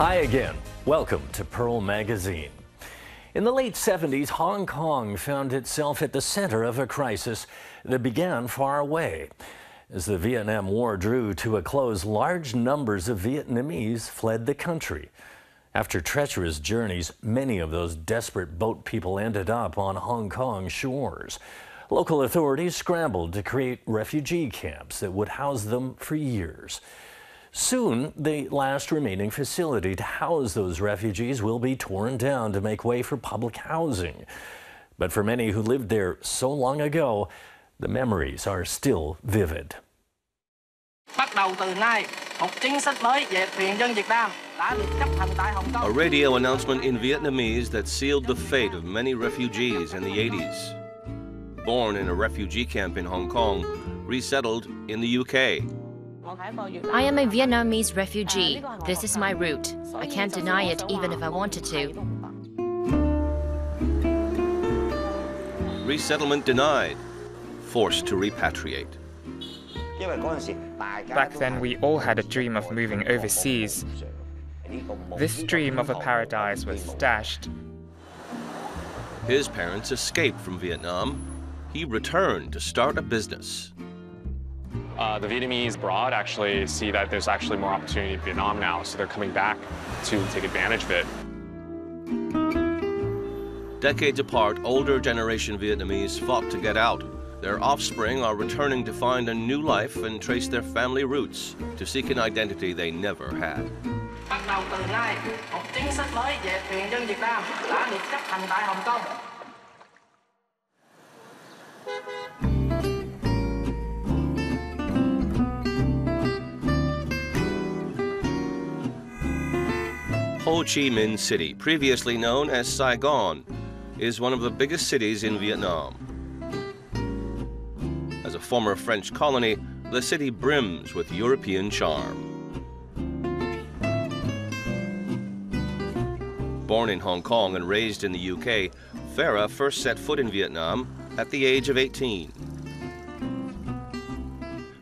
Hi again. Welcome to Pearl Magazine. In the late 70s, Hong Kong found itself at the center of a crisis that began far away. As the Vietnam War drew to a close, large numbers of Vietnamese fled the country. After treacherous journeys, many of those desperate boat people ended up on Hong Kong shores. Local authorities scrambled to create refugee camps that would house them for years. Soon, the last remaining facility to house those refugees will be torn down to make way for public housing. But for many who lived there so long ago, the memories are still vivid. A radio announcement in Vietnamese that sealed the fate of many refugees in the 80s. Born in a refugee camp in Hong Kong, resettled in the UK. I am a Vietnamese refugee. This is my route. I can't deny it even if I wanted to. Resettlement denied. Forced to repatriate. Back then, we all had a dream of moving overseas. This dream of a paradise was dashed. His parents escaped from Vietnam. He returned to start a business. The Vietnamese abroad actually see that there's actually more opportunity in Vietnam now, so they're coming back to take advantage of it. Decades apart, older generation Vietnamese fought to get out. Their offspring are returning to find a new life and trace their family roots, to seek an identity they never had. Ho Chi Minh City, previously known as Saigon, is one of the biggest cities in Vietnam. As a former French colony, the city brims with European charm. Born in Hong Kong and raised in the UK, Farah first set foot in Vietnam at the age of 18.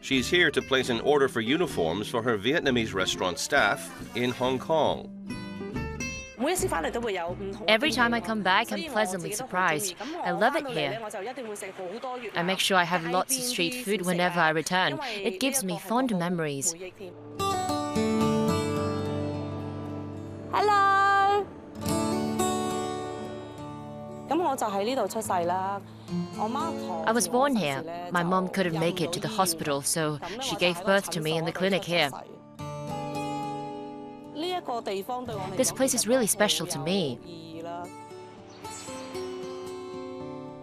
She's here to place an order for uniforms for her Vietnamese restaurant staff in Hong Kong. Every time I come back, I'm pleasantly surprised. I love it here. I make sure I have lots of street food whenever I return. It gives me fond memories. Hello. I was born here. My mom couldn't make it to the hospital, so she gave birth to me in the clinic here. This place is really special to me.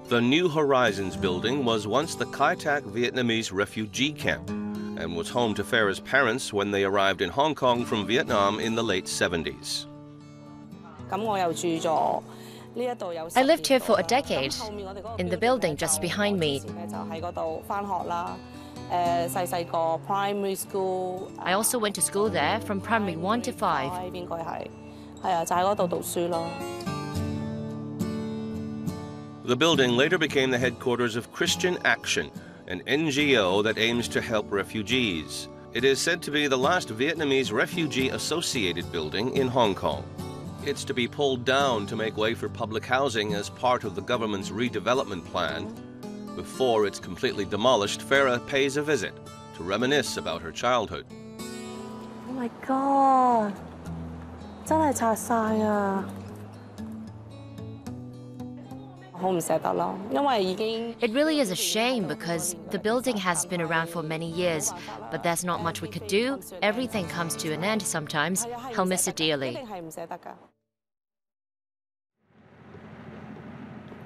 The New Horizons building was once the Kai Tak Vietnamese refugee camp and was home to Farah's parents when they arrived in Hong Kong from Vietnam in the late 70s. I lived here for a decade, in the building just behind me. I also went to school there from primary 1 to 5. The building later became the headquarters of Christian Action, an NGO that aims to help refugees. It is said to be the last Vietnamese refugee-associated building in Hong Kong. It's to be pulled down to make way for public housing as part of the government's redevelopment plan. Before it's completely demolished, Farah pays a visit to reminisce about her childhood. Oh my God! It really is a shame because the building has been around for many years, but there's not much we could do. Everything comes to an end sometimes. I'll miss it dearly.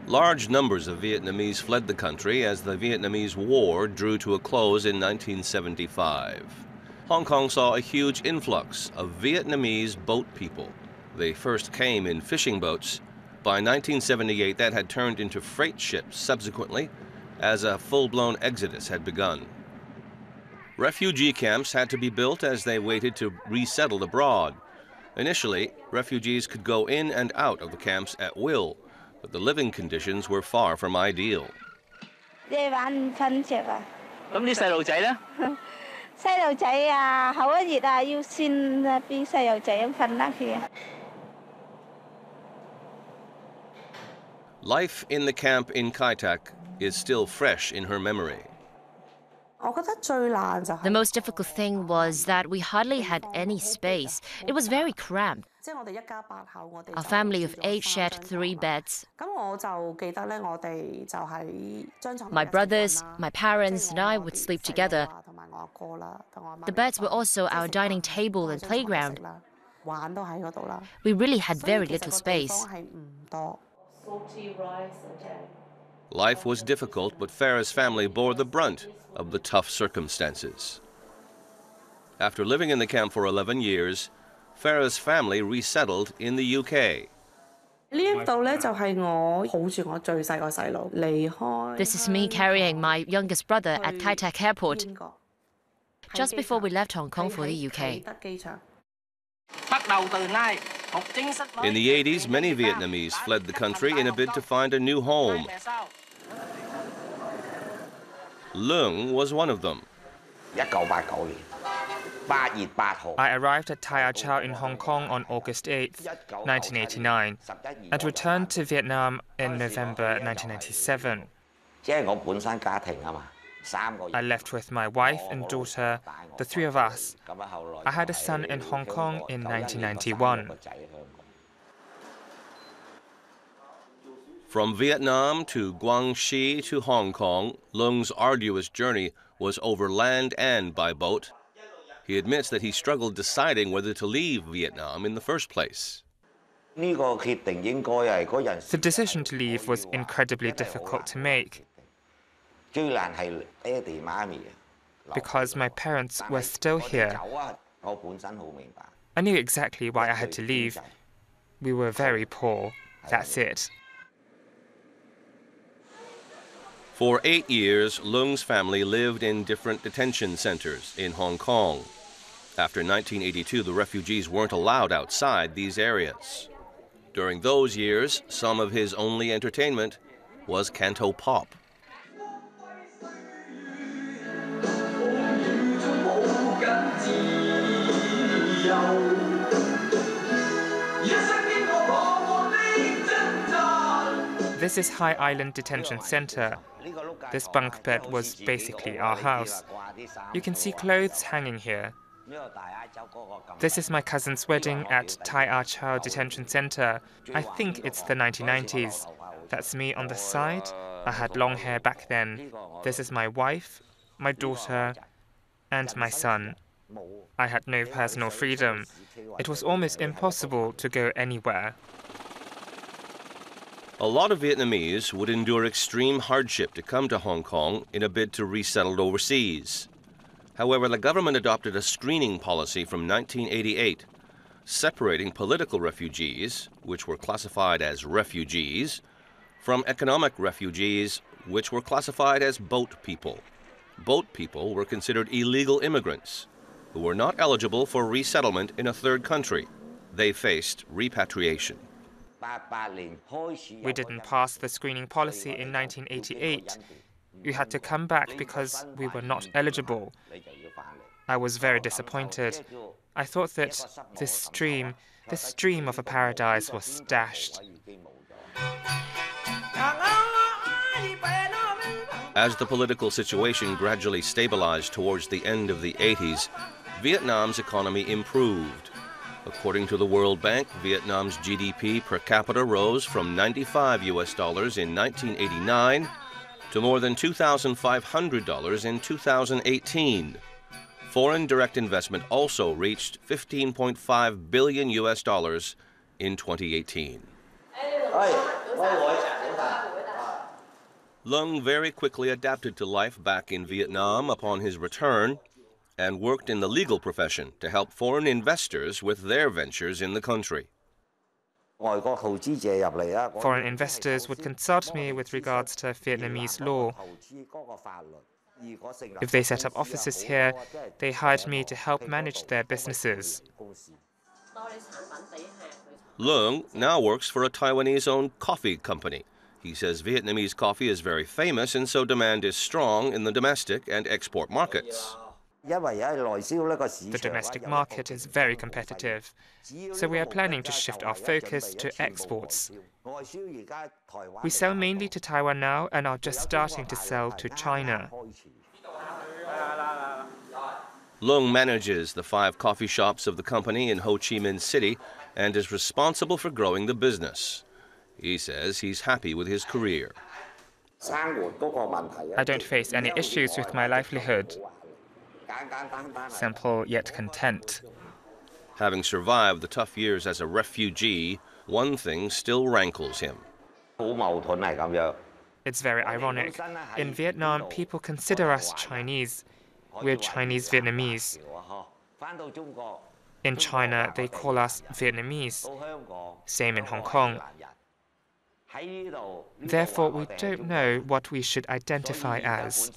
Large numbers of Vietnamese fled the country as the Vietnamese War drew to a close in 1975. Hong Kong saw a huge influx of Vietnamese boat people. They first came in fishing boats. By 1978, that had turned into freight ships subsequently, as a full-blown exodus had begun. Refugee camps had to be built as they waited to resettle abroad. Initially, refugees could go in and out of the camps at will, but the living conditions were far from ideal. Life in the camp in Kai Tak is still fresh in her memory. The most difficult thing was that we hardly had any space. It was very cramped. Our family of 8 shared 3 beds. My brothers, my parents, and I would sleep together. The beds were also our dining table and playground. We really had very little space. Life was difficult, but Farah's family bore the brunt of the tough circumstances. After living in the camp for 11 years, Farah's family resettled in the UK. This is me carrying my youngest brother at Kai Tak Airport, just before we left Hong Kong for the UK. In the 80s, many Vietnamese fled the country in a bid to find a new home. Leung was one of them. I arrived at Tai Chau in Hong Kong on August 8, 1989, and returned to Vietnam in November 1997. I left with my wife and daughter, the 3 of us. I had a son in Hong Kong in 1991. From Vietnam to Guangxi to Hong Kong, Leung's arduous journey was over land and by boat. He admits that he struggled deciding whether to leave Vietnam in the first place. The decision to leave was incredibly difficult to make because my parents were still here. I knew exactly why I had to leave. We were very poor. That's it. For 8 years, Leung's family lived in different detention centers in Hong Kong. After 1982, the refugees weren't allowed outside these areas. During those years, some of his only entertainment was canto pop. This is High Island Detention Center. This bunk bed was basically our house. You can see clothes hanging here. This is my cousin's wedding at Tai Chau Detention Center. I think it's the 1990s. That's me on the side. I had long hair back then. This is my wife, my daughter, and my son. I had no personal freedom. It was almost impossible to go anywhere. A lot of Vietnamese would endure extreme hardship to come to Hong Kong in a bid to resettle overseas. However, the government adopted a screening policy from 1988, separating political refugees, which were classified as refugees, from economic refugees, which were classified as boat people. Boat people were considered illegal immigrants who were not eligible for resettlement in a third country. They faced repatriation. We didn't pass the screening policy in 1988. We had to come back because we were not eligible. I was very disappointed. I thought that this dream of a paradise was dashed. As the political situation gradually stabilized towards the end of the 80s, Vietnam's economy improved. According to the World Bank, Vietnam's GDP per capita rose from $95 in 1989 to more than $2,500 in 2018. Foreign direct investment also reached $15.5 billion in 2018. Leung very quickly adapted to life back in Vietnam upon his return and worked in the legal profession to help foreign investors with their ventures in the country. Foreign investors would consult me with regards to Vietnamese law. If they set up offices here, they hired me to help manage their businesses. Leung now works for a Taiwanese-owned coffee company. He says Vietnamese coffee is very famous, and so demand is strong in the domestic and export markets. The domestic market is very competitive, so we are planning to shift our focus to exports. We sell mainly to Taiwan now and are just starting to sell to China. Leung manages the 5 coffee shops of the company in Ho Chi Minh City and is responsible for growing the business. He says he's happy with his career. I don't face any issues with my livelihood. Simple yet content. Having survived the tough years as a refugee, one thing still rankles him. It's very ironic. In Vietnam, people consider us Chinese. We're Chinese Vietnamese. In China, they call us Vietnamese. Same in Hong Kong. Therefore, we don't know what we should identify as.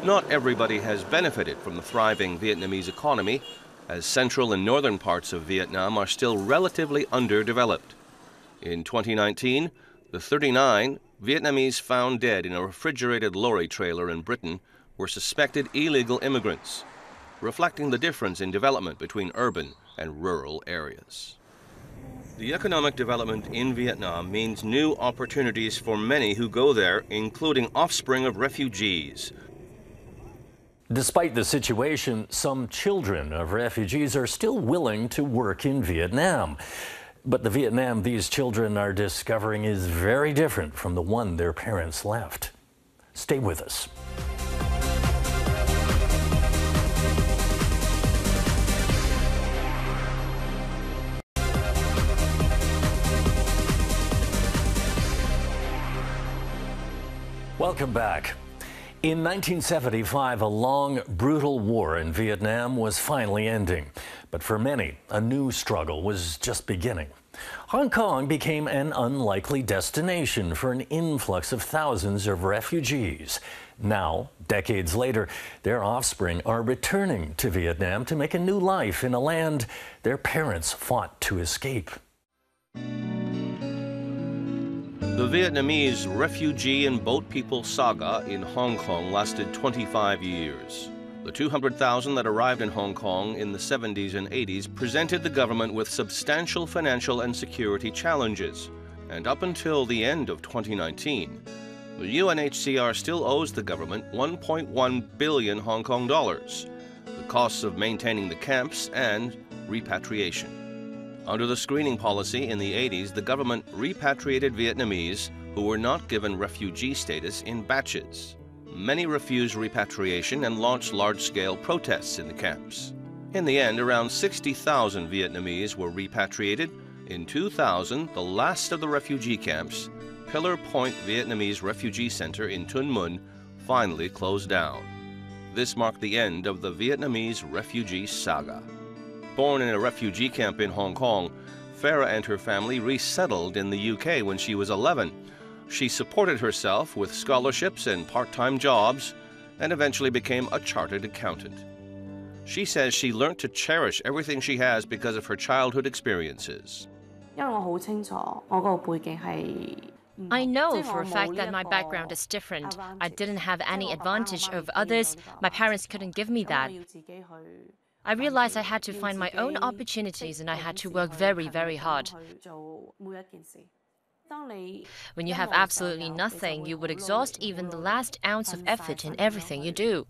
Not everybody has benefited from the thriving Vietnamese economy, as central and northern parts of Vietnam are still relatively underdeveloped. In 2019, the 39 Vietnamese found dead in a refrigerated lorry trailer in Britain were suspected illegal immigrants, reflecting the difference in development between urban and rural areas. The economic development in Vietnam means new opportunities for many who go there, including offspring of refugees. Despite the situation, some children of refugees are still willing to work in Vietnam. But the Vietnam these children are discovering is very different from the one their parents left. Stay with us. Welcome back. In 1975, a long, brutal war in Vietnam was finally ending. But for many, a new struggle was just beginning. Hong Kong became an unlikely destination for an influx of thousands of refugees. Now, decades later, their offspring are returning to Vietnam to make a new life in a land their parents fought to escape. The Vietnamese refugee and boat people saga in Hong Kong lasted 25 years. The 200,000 that arrived in Hong Kong in the 70s and 80s presented the government with substantial financial and security challenges. And up until the end of 2019, the UNHCR still owes the government 1.1 billion Hong Kong dollars, the costs of maintaining the camps and repatriation. Under the screening policy in the 80s, the government repatriated Vietnamese who were not given refugee status in batches. Many refused repatriation and launched large-scale protests in the camps. In the end, around 60,000 Vietnamese were repatriated. In 2000, the last of the refugee camps, Pillar Point Vietnamese Refugee Center in Tuen Mun, finally closed down. This marked the end of the Vietnamese refugee saga. Born in a refugee camp in Hong Kong, Farah and her family resettled in the UK when she was 11. She supported herself with scholarships and part-time jobs and eventually became a chartered accountant. She says she learned to cherish everything she has because of her childhood experiences. I know for a fact that my background is different. I didn't have any advantage over others. My parents couldn't give me that. I realized I had to find my own opportunities and I had to work very, very hard. When you have absolutely nothing, you would exhaust even the last ounce of effort in everything you do.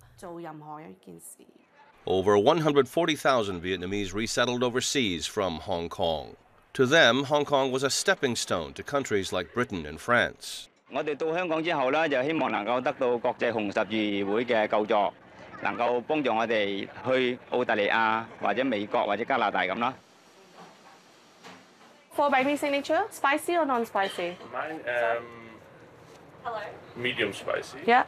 Over 140,000 Vietnamese resettled overseas from Hong Kong. To them, Hong Kong was a stepping stone to countries like Britain and France. They came to Hong Kong to For baby signature, spicy or non-spicy? Mine, medium spicy. Yeah.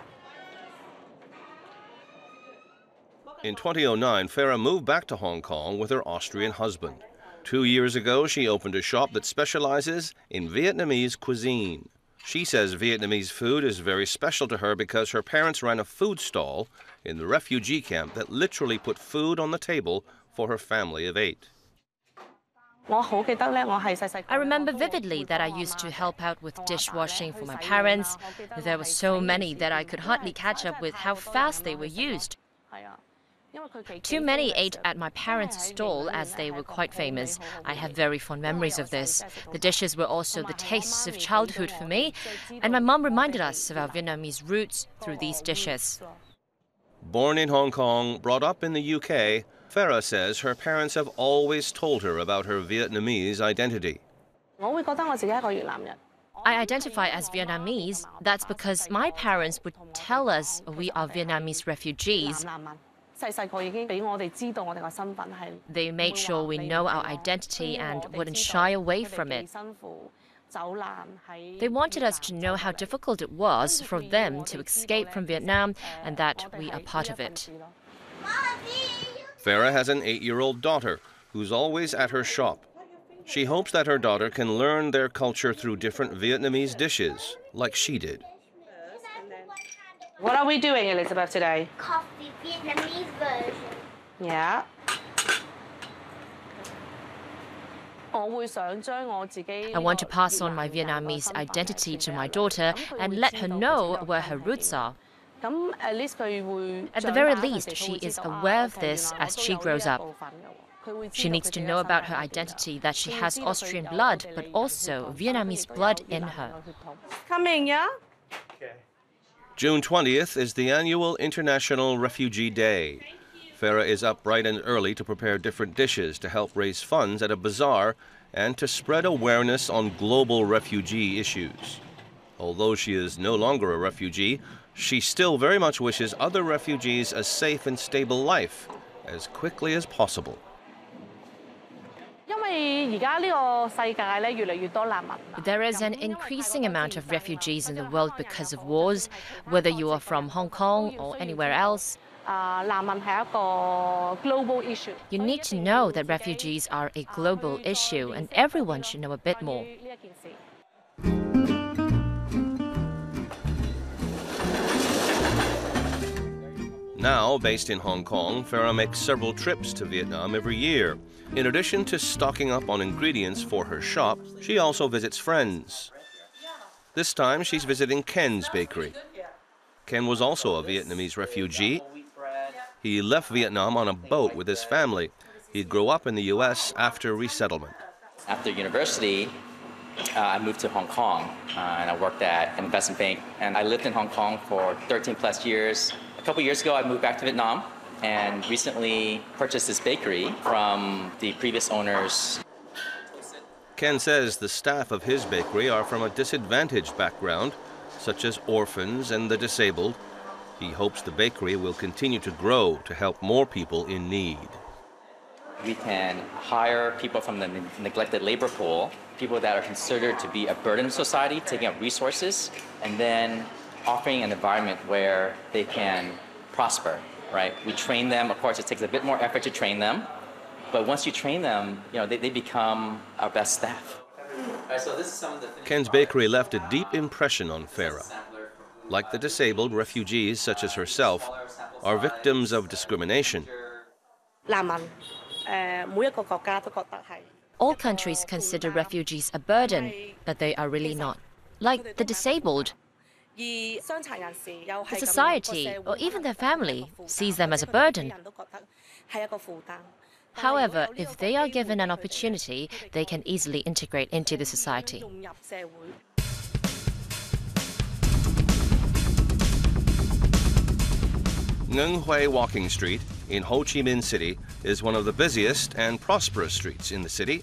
In 2009, Farah moved back to Hong Kong with her Austrian husband. 2 years ago, she opened a shop that specializes in Vietnamese cuisine. She says Vietnamese food is very special to her because her parents ran a food stall in the refugee camp that literally put food on the table for her family of 8. I remember vividly that I used to help out with dishwashing for my parents. There were so many that I could hardly catch up with how fast they were used. Too many ate at my parents' stall as they were quite famous. I have very fond memories of this. The dishes were also the tastes of childhood for me, and my mum reminded us of our Vietnamese roots through these dishes. Born in Hong Kong, brought up in the UK, Farah says her parents have always told her about her Vietnamese identity. I identify as Vietnamese. That's because my parents would tell us we are Vietnamese refugees. They made sure we know our identity and wouldn't shy away from it. They wanted us to know how difficult it was for them to escape from Vietnam and that we are part of it. Farah has an 8-year-old daughter who's always at her shop. She hopes that her daughter can learn their culture through different Vietnamese dishes, like she did. What are we doing, Elizabeth, today? Coffee Vietnamese version. Yeah. I want to pass on my Vietnamese identity to my daughter and let her know where her roots are. At the very least, she is aware of this as she grows up. She needs to know about her identity, that she has Austrian blood, but also Vietnamese blood in her. Coming, yeah? June 20th is the annual International Refugee Day. Farah is up bright and early to prepare different dishes to help raise funds at a bazaar and to spread awareness on global refugee issues. Although she is no longer a refugee, she still very much wishes other refugees a safe and stable life as quickly as possible. There is an increasing amount of refugees in the world because of wars, whether you are from Hong Kong or anywhere else. You need to know that refugees are a global issue, and everyone should know a bit more. Now, based in Hong Kong, Farah makes several trips to Vietnam every year. In addition to stocking up on ingredients for her shop, she also visits friends. This time, she's visiting Ken's bakery. Ken was also a Vietnamese refugee. He left Vietnam on a boat with his family. He grew up in the U.S. after resettlement. After university, I moved to Hong Kong and I worked at an investment bank. And I lived in Hong Kong for 13 plus years. A couple years ago, I moved back to Vietnam and recently purchased this bakery from the previous owners. Ken says the staff of his bakery are from a disadvantaged background, such as orphans and the disabled. He hopes the bakery will continue to grow to help more people in need. We can hire people from the neglected labor pool, people that are considered to be a burden to society, taking up resources, and then offering an environment where they can prosper, right? We train them. Of course, it takes a bit more effort to train them, but once you train them, they become our best staff. So this is some of the things. Ken's bakery left a deep impression on Farah. Like the disabled, refugees such as herself are victims of discrimination. All countries consider refugees a burden, but they are really not. Like the disabled. The society, or even their family, sees them as a burden. However, if they are given an opportunity, they can easily integrate into the society. Nguyen Hue Walking Street in Ho Chi Minh City is one of the busiest and prosperous streets in the city.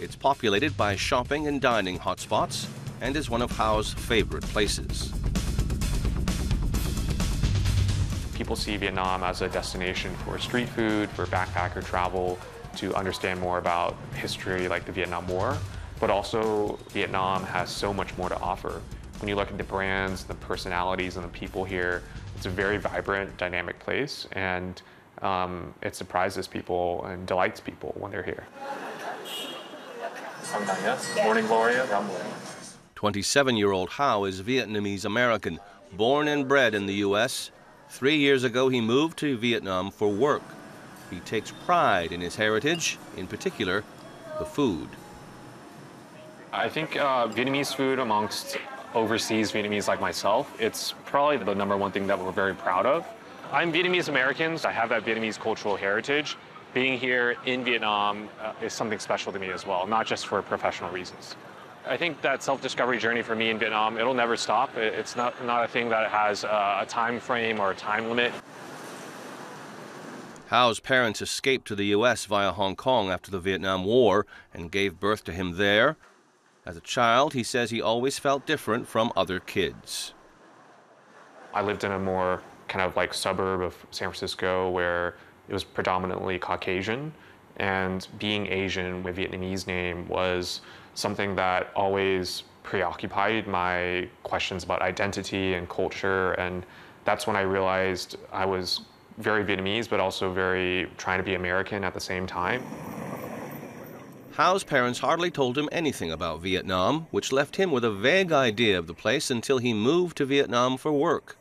It's populated by shopping and dining hotspots and is one of Howe's favorite places. People see Vietnam as a destination for street food, for backpacker travel, to understand more about history like the Vietnam War, but also Vietnam has so much more to offer. When you look at the brands, the personalities, and the people here, it's a very vibrant, dynamic place, and it surprises people and delights people when they're here. Morning, Gloria. 27-year-old Howe is Vietnamese American, born and bred in the U.S. 3 years ago, he moved to Vietnam for work. He takes pride in his heritage, in particular, the food. I think Vietnamese food amongst overseas Vietnamese like myself, it's probably the #1 thing that we're very proud of. I'm Vietnamese American, so I have that Vietnamese cultural heritage. Being here in Vietnam is something special to me as well, not just for professional reasons. I think that self-discovery journey for me in Vietnam, it'll never stop. It's not a thing that has a time frame or a time limit. Hao's parents escaped to the U.S. via Hong Kong after the Vietnam War and gave birth to him there. As a child, he says he always felt different from other kids. I lived in a more kind of like suburb of San Francisco where it was predominantly Caucasian, and being Asian with Vietnamese name was something that always preoccupied my questions about identity and culture, and that's when I realized I was very Vietnamese but also very trying to be American at the same time. Hao's parents hardly told him anything about Vietnam, which left him with a vague idea of the place until he moved to Vietnam for work.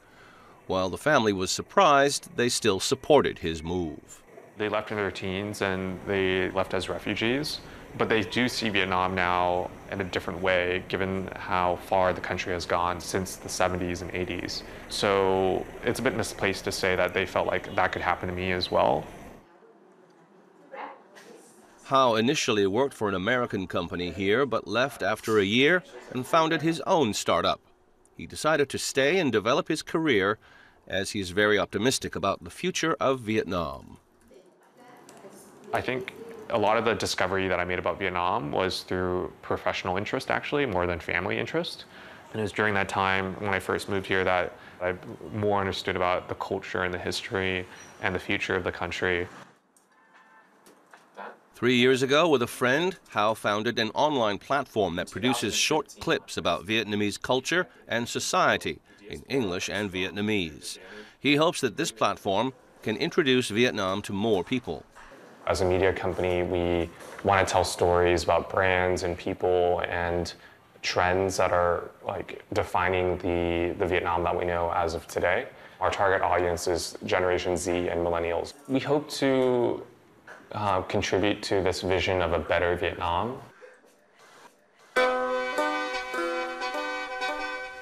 While the family was surprised, they still supported his move. They left in their teens and they left as refugees, but they do see Vietnam now in a different way given how far the country has gone since the 70s and 80s. So it's a bit misplaced to say that they felt like that could happen to me as well. Hao initially worked for an American company here, but left after a year and founded his own startup. He decided to stay and develop his career, as he's very optimistic about the future of Vietnam. I think a lot of the discovery that I made about Vietnam was through professional interest, actually, more than family interest. And it was during that time when I first moved here that I more understood about the culture and the history and the future of the country. 3 years ago, with a friend, Hao founded an online platform that produces short clips about Vietnamese culture and society in English and Vietnamese. He hopes that this platform can introduce Vietnam to more people. As a media company, we want to tell stories about brands and people and trends that are like defining the Vietnam that we know as of today. Our target audience is Generation Z and millennials. We hope to contribute to this vision of a better Vietnam.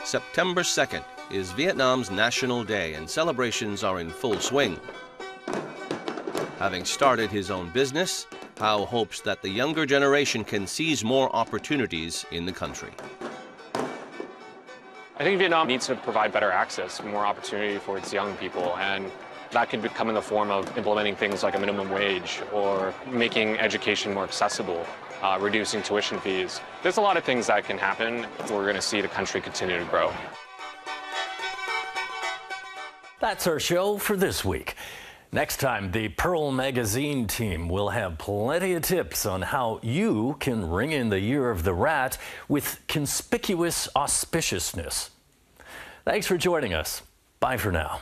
September 2nd is Vietnam's National Day, and celebrations are in full swing. Having started his own business, Hao hopes that the younger generation can seize more opportunities in the country. I think Vietnam needs to provide better access, more opportunity for its young people, and that could come in the form of implementing things like a minimum wage or making education more accessible, reducing tuition fees. There's a lot of things that can happen. We're going to see the country continue to grow. That's our show for this week. Next time, the Pearl Magazine team will have plenty of tips on how you can ring in the Year of the Rat with conspicuous auspiciousness. Thanks for joining us. Bye for now.